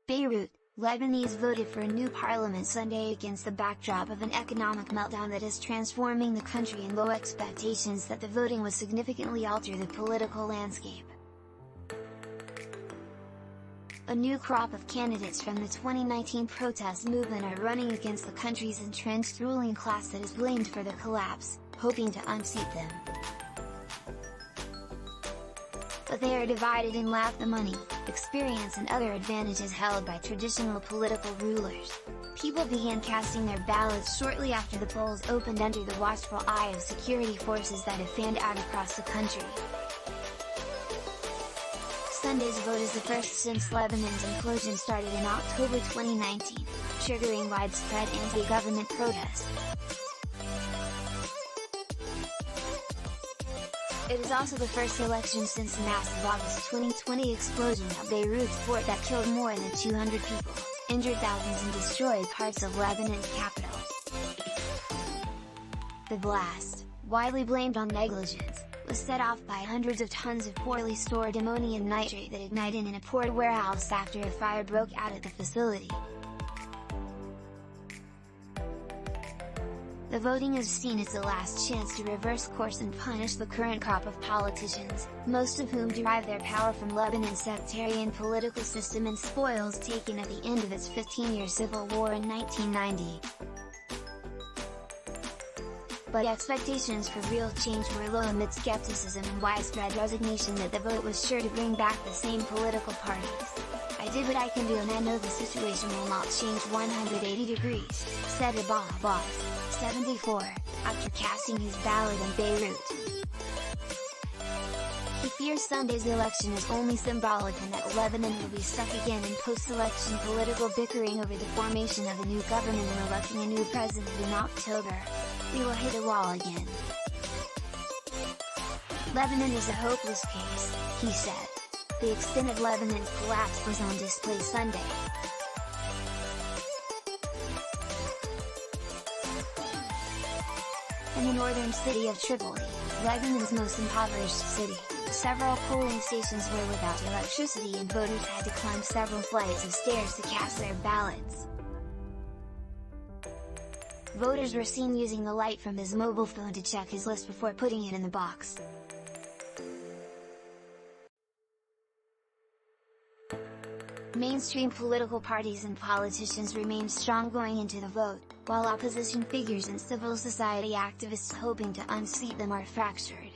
Beirut, Lebanese voted for a new parliament Sunday against the backdrop of an economic meltdown that is transforming the country and low expectations that the voting would significantly alter the political landscape. A new crop of candidates from the 2019 protest movement are running against the country's entrenched ruling class that is blamed for the collapse, hoping to unseat them. But they are divided and lack the money, experience and other advantages held by traditional political rulers. People began casting their ballots shortly after the polls opened under the watchful eye of security forces that have fanned out across the country. Sunday's vote is the first since Lebanon's implosion started in October 2019, triggering widespread anti-government protests. It is also the first election since the massive August 2020 explosion at Beirut's port that killed more than 200 people, injured thousands and destroyed parts of Lebanon's capital. The blast, widely blamed on negligence, was set off by hundreds of tons of poorly stored ammonium nitrate that ignited in a port warehouse after a fire broke out at the facility. The voting is seen as the last chance to reverse course and punish the current crop of politicians, most of whom derive their power from Lebanon's sectarian political system and spoils taken at the end of its 15-year civil war in 1990. But expectations for real change were low amid skepticism and widespread resignation that the vote was sure to bring back the same political parties. "I did what I can do and I know the situation will not change 180 degrees, said Rabah Abbas, 74, after casting his ballot in Beirut. He fears Sunday's election is only symbolic and that Lebanon will be stuck again in post-election political bickering over the formation of a new government and electing a new president in October. "We will hit a wall again. Lebanon is a hopeless case," he said. The extent of Lebanon's collapse was on display Sunday. In the northern city of Tripoli, Lebanon's most impoverished city, several polling stations were without electricity and voters had to climb several flights of stairs to cast their ballots. Voters were seen using the light from his mobile phone to check his list before putting it in the box. Mainstream political parties and politicians remained strong going into the vote, while opposition figures and civil society activists hoping to unseat them are fractured.